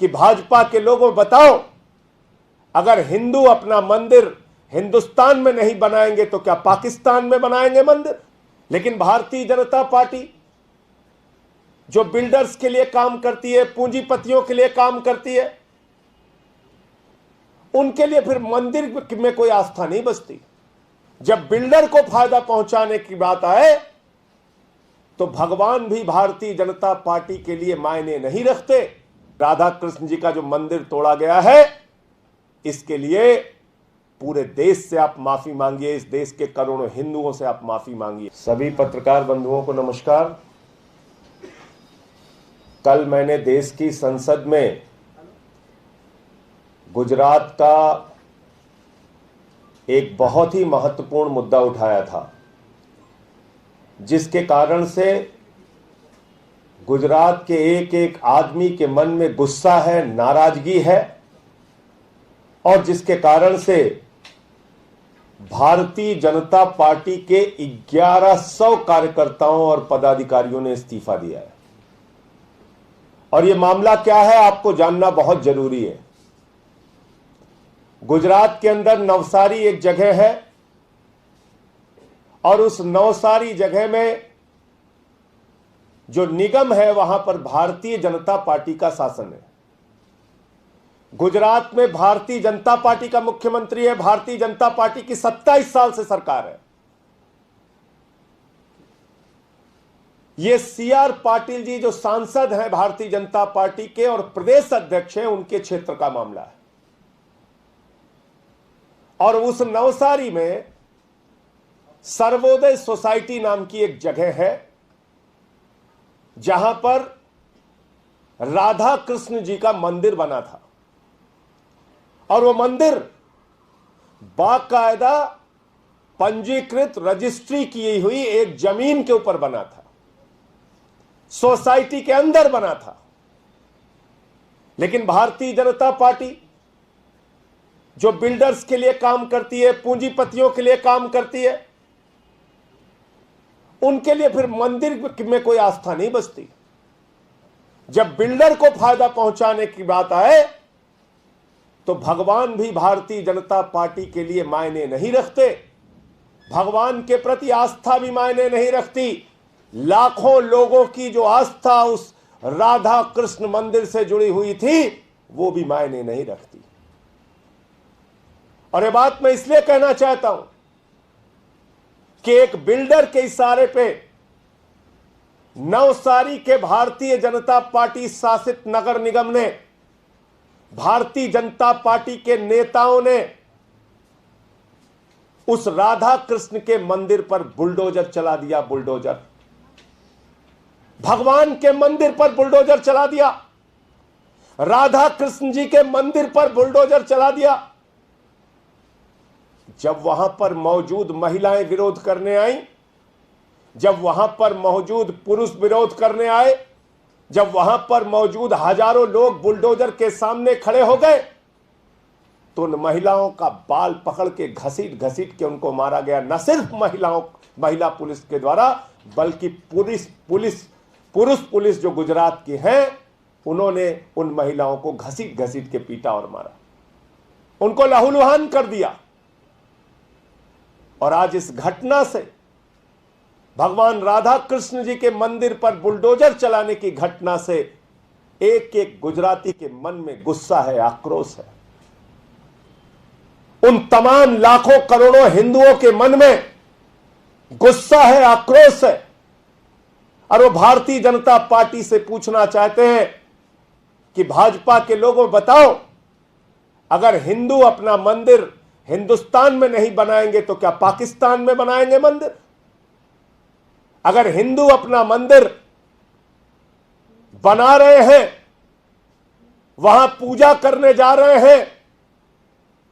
कि भाजपा के लोगों बताओ, अगर हिंदू अपना मंदिर हिंदुस्तान में नहीं बनाएंगे तो क्या पाकिस्तान में बनाएंगे मंदिर? लेकिन भारतीय जनता पार्टी जो बिल्डर्स के लिए काम करती है, पूंजीपतियों के लिए काम करती है, उनके लिए फिर मंदिर में कोई आस्था नहीं बचती। जब बिल्डर को फायदा पहुंचाने की बात आए तो भगवान भी भारतीय जनता पार्टी के लिए मायने नहीं रखते। राधा कृष्ण जी का जो मंदिर तोड़ा गया है, इसके लिए पूरे देश से आप माफी मांगिए, इस देश के करोड़ों हिंदुओं से आप माफी मांगिए। सभी पत्रकार बंधुओं को नमस्कार। कल मैंने देश की संसद में गुजरात का एक बहुत ही महत्वपूर्ण मुद्दा उठाया था, जिसके कारण से गुजरात के एक एक आदमी के मन में गुस्सा है, नाराजगी है, और जिसके कारण से भारतीय जनता पार्टी के 1100 कार्यकर्ताओं और पदाधिकारियों ने इस्तीफा दिया है। और यह मामला क्या है, आपको जानना बहुत जरूरी है। गुजरात के अंदर नवसारी एक जगह है, और उस नवसारी जगह में जो निगम है, वहां पर भारतीय जनता पार्टी का शासन है। गुजरात में भारतीय जनता पार्टी का मुख्यमंत्री है, भारतीय जनता पार्टी की 27 साल से सरकार है। ये सीआर पाटिल जी जो सांसद हैं भारतीय जनता पार्टी के और प्रदेश अध्यक्ष हैं, उनके क्षेत्र का मामला है। और उस नवसारी में सर्वोदय सोसाइटी नाम की एक जगह है, जहां पर राधा कृष्ण जी का मंदिर बना था। और वो मंदिर बाकायदा पंजीकृत, रजिस्ट्री की हुई एक जमीन के ऊपर बना था, सोसाइटी के अंदर बना था। लेकिन भारतीय जनता पार्टी जो बिल्डर्स के लिए काम करती है, पूंजीपतियों के लिए काम करती है, उनके लिए फिर मंदिर में कोई आस्था नहीं बचती। जब बिल्डर को फायदा पहुंचाने की बात आए तो भगवान भी भारतीय जनता पार्टी के लिए मायने नहीं रखते। भगवान के प्रति आस्था भी मायने नहीं रखती। लाखों लोगों की जो आस्था उस राधा कृष्ण मंदिर से जुड़ी हुई थी, वो भी मायने नहीं रखती। और ये बात मैं इसलिए कहना चाहता हूं कि एक बिल्डर के इशारे पे नवसारी के भारतीय जनता पार्टी शासित नगर निगम ने, भारतीय जनता पार्टी के नेताओं ने उस राधा कृष्ण के मंदिर पर बुलडोजर चला दिया। बुलडोजर, भगवान के मंदिर पर बुलडोजर चला दिया, राधा कृष्ण जी के मंदिर पर बुलडोजर चला दिया। जब वहां पर मौजूद महिलाएं विरोध करने आई, जब वहां पर मौजूद पुरुष विरोध करने आए, जब वहां पर मौजूद हजारों लोग बुलडोजर के सामने खड़े हो गए, तो उन महिलाओं का बाल पकड़ के घसीट घसीट के उनको मारा गया। न सिर्फ महिला पुलिस के द्वारा, बल्कि पुरुष पुलिस जो गुजरात की हैं, उन्होंने उन महिलाओं को घसीट घसीट के पीटा और मारा, उनको लहूलुहान कर दिया। और आज इस घटना से, भगवान राधा कृष्ण जी के मंदिर पर बुलडोजर चलाने की घटना से, एक एक गुजराती के मन में गुस्सा है, आक्रोश है। उन तमाम लाखों करोड़ों हिंदुओं के मन में गुस्सा है, आक्रोश है। और वो भारतीय जनता पार्टी से पूछना चाहते हैं कि भाजपा के लोगों बताओ, अगर हिंदू अपना मंदिर हिंदुस्तान में नहीं बनाएंगे तो क्या पाकिस्तान में बनाएंगे मंदिर? अगर हिंदू अपना मंदिर बना रहे हैं, वहां पूजा करने जा रहे हैं,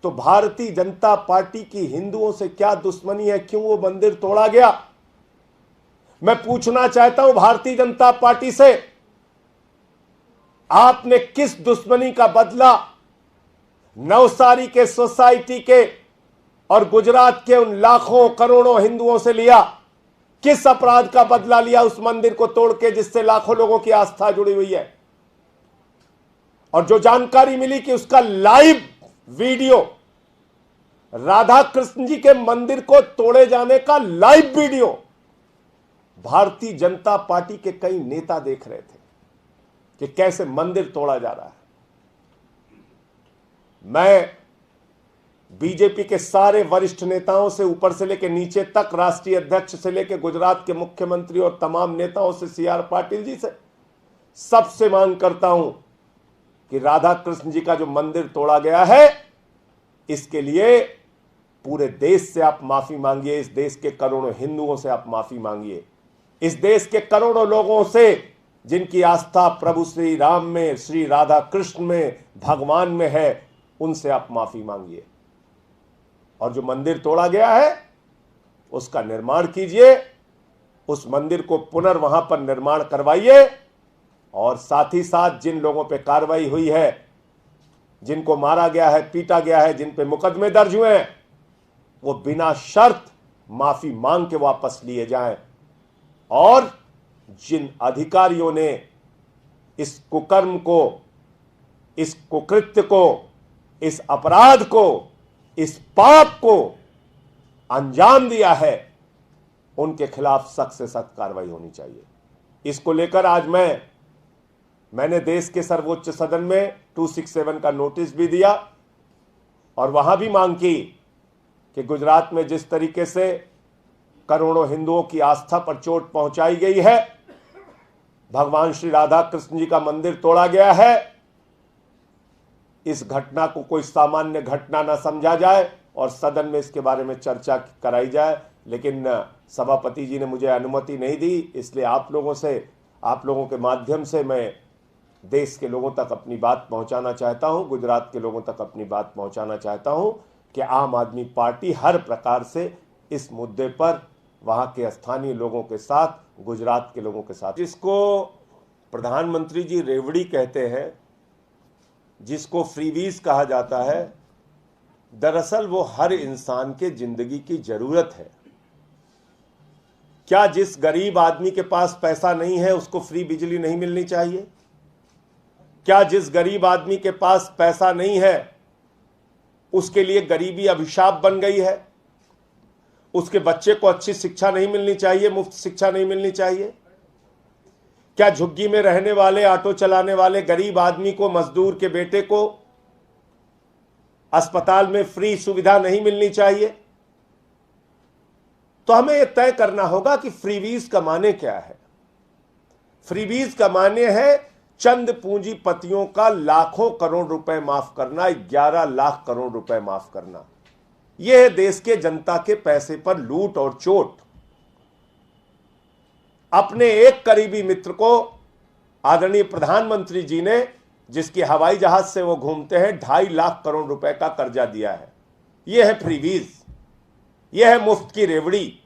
तो भारतीय जनता पार्टी की हिंदुओं से क्या दुश्मनी है? क्यों वो मंदिर तोड़ा गया? मैं पूछना चाहता हूं भारतीय जनता पार्टी से, आपने किस दुश्मनी का बदला नवसारी के सोसाइटी के और गुजरात के उन लाखों करोड़ों हिंदुओं से लिया? किस अपराध का बदला लिया उस मंदिर को तोड़ के, जिससे लाखों लोगों की आस्था जुड़ी हुई है? और जो जानकारी मिली कि उसका लाइव वीडियो, राधा कृष्ण जी के मंदिर को तोड़े जाने का live video Bharatiya Janata party के कई नेता देख रहे थे कि कैसे मंदिर तोड़ा जा रहा है। मैं बीजेपी के सारे वरिष्ठ नेताओं से ऊपर से लेकर नीचे तक, राष्ट्रीय अध्यक्ष से लेकर गुजरात के मुख्यमंत्री और तमाम नेताओं से, सीआर पाटिल जी से, सबसे मांग करता हूं कि राधा कृष्ण जी का जो मंदिर तोड़ा गया है, इसके लिए पूरे देश से आप माफी मांगिए। इस देश के करोड़ों हिंदुओं से आप माफी मांगिए। इस देश के करोड़ों लोगों से जिनकी आस्था प्रभु श्री राम में, श्री राधा कृष्ण में, भगवान में है, उनसे आप माफी मांगिए। और जो मंदिर तोड़ा गया है उसका निर्माण कीजिए, उस मंदिर को वहां पर निर्माण करवाइए। और साथ ही साथ जिन लोगों पे कार्रवाई हुई है, जिनको मारा गया है, पीटा गया है, जिन पे मुकदमे दर्ज हुए हैं, वो बिना शर्त माफी मांग के वापस लिए जाएं। और जिन अधिकारियों ने इस कुकर्म को, इस कुकृत्य को, इस अपराध को, इस पाप को अंजाम दिया है, उनके खिलाफ सख्त से सख्त कार्रवाई होनी चाहिए। इसको लेकर आज मैंने देश के सर्वोच्च सदन में 267 का नोटिस भी दिया और वहां भी मांग की कि गुजरात में जिस तरीके से करोड़ों हिंदुओं की आस्था पर चोट पहुंचाई गई है, भगवान श्री राधा कृष्ण जी का मंदिर तोड़ा गया है, इस घटना को कोई सामान्य घटना ना समझा जाए और सदन में इसके बारे में चर्चा कराई जाए। लेकिन सभापति जी ने मुझे अनुमति नहीं दी, इसलिए आप लोगों के माध्यम से मैं देश के लोगों तक अपनी बात पहुंचाना चाहता हूं, गुजरात के लोगों तक अपनी बात पहुंचाना चाहता हूं कि आम आदमी पार्टी हर प्रकार से इस मुद्दे पर वहां के स्थानीय लोगों के साथ, गुजरात के लोगों के साथ, जिसको प्रधानमंत्री जी रेवड़ी कहते हैं, जिसको फ्रीबीज कहा जाता है, दरअसल वो हर इंसान के जिंदगी की जरूरत है। क्या जिस गरीब आदमी के पास पैसा नहीं है उसको फ्री बिजली नहीं मिलनी चाहिए? क्या जिस गरीब आदमी के पास पैसा नहीं है उसके लिए गरीबी अभिशाप बन गई है? उसके बच्चे को अच्छी शिक्षा नहीं मिलनी चाहिए, मुफ्त शिक्षा नहीं मिलनी चाहिए? क्या झुग्गी में रहने वाले, ऑटो चलाने वाले गरीब आदमी को, मजदूर के बेटे को अस्पताल में फ्री सुविधा नहीं मिलनी चाहिए? तो हमें यह तय करना होगा कि फ्रीबीज का माने क्या है। फ्रीबीज का माने है चंद पूंजीपतियों का लाखों करोड़ रुपए माफ करना, 11 लाख करोड़ रुपए माफ करना। यह है देश के जनता के पैसे पर लूट और चोट। अपने एक करीबी मित्र को आदरणीय प्रधानमंत्री जी ने, जिसकी हवाई जहाज से वो घूमते हैं, 2.5 लाख करोड़ रुपए का कर्जा दिया है। यह है फ्रीबीज, यह है मुफ्त की रेवड़ी।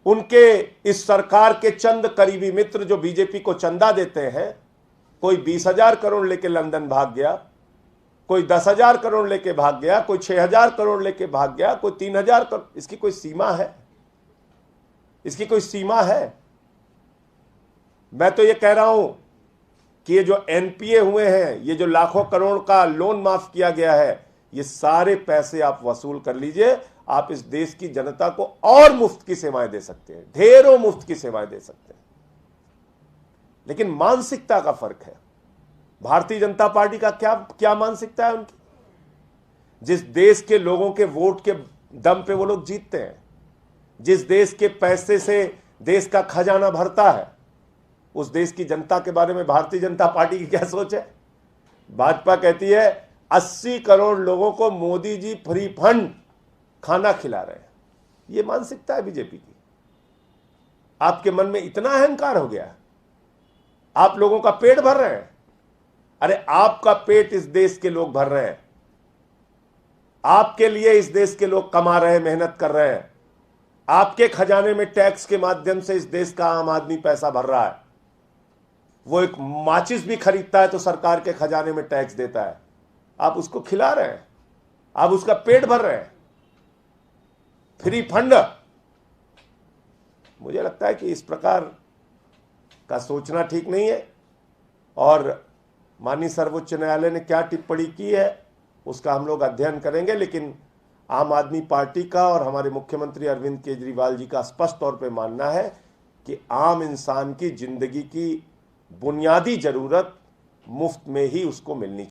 उनके इस सरकार के चंद करीबी मित्र जो बीजेपी को चंदा देते हैं, कोई 20,000 करोड़ लेके लंदन भाग गया, कोई 10,000 करोड़ लेके भाग गया, कोई 6,000 करोड़ लेके भाग गया, कोई 3,000 करोड़। इसकी कोई सीमा है? इसकी कोई सीमा है? मैं तो ये कह रहा हूं कि ये जो एनपीए हुए हैं, ये जो लाखों करोड़ का लोन माफ किया गया है, ये सारे पैसे आप वसूल कर लीजिए। आप इस देश की जनता को और मुफ्त की सेवाएं दे सकते हैं, ढेरों मुफ्त की सेवाएं दे सकते हैं। लेकिन मानसिकता का फर्क है। भारतीय जनता पार्टी का क्या मानसिकता है उनकी? जिस देश के लोगों के वोट के दम पे वो लोग जीतते हैं, जिस देश के पैसे से देश का खजाना भरता है, उस देश की जनता के बारे में भारतीय जनता पार्टी की क्या सोच है? भाजपा कहती है 80 करोड़ लोगों को मोदी जी फ्री फंड खाना खिला रहे हैं। यह मानसिकता है बीजेपी की। आपके मन में इतना अहंकार हो गया, आप लोगों का पेट भर रहे हैं। अरे आपका पेट इस देश के लोग भर रहे हैं, आपके लिए इस देश के लोग कमा रहे हैं, मेहनत कर रहे हैं। आपके खजाने में टैक्स के माध्यम से इस देश का आम आदमी पैसा भर रहा है। वो एक माचिस भी खरीदता है तो सरकार के खजाने में टैक्स देता है। आप उसको खिला रहे हैं, आप उसका पेट भर रहे हैं। Free fund. मुझे लगता है कि इस प्रकार का सोचना ठीक नहीं है। और माननीय सर्वोच्च न्यायालय ने क्या टिप्पणी की है उसका हम लोग अध्ययन करेंगे, लेकिन आम आदमी पार्टी का और हमारे मुख्यमंत्री अरविंद केजरीवाल जी का स्पष्ट तौर पे मानना है कि आम इंसान की जिंदगी की बुनियादी जरूरत मुफ्त में ही उसको मिलनी चाहिए।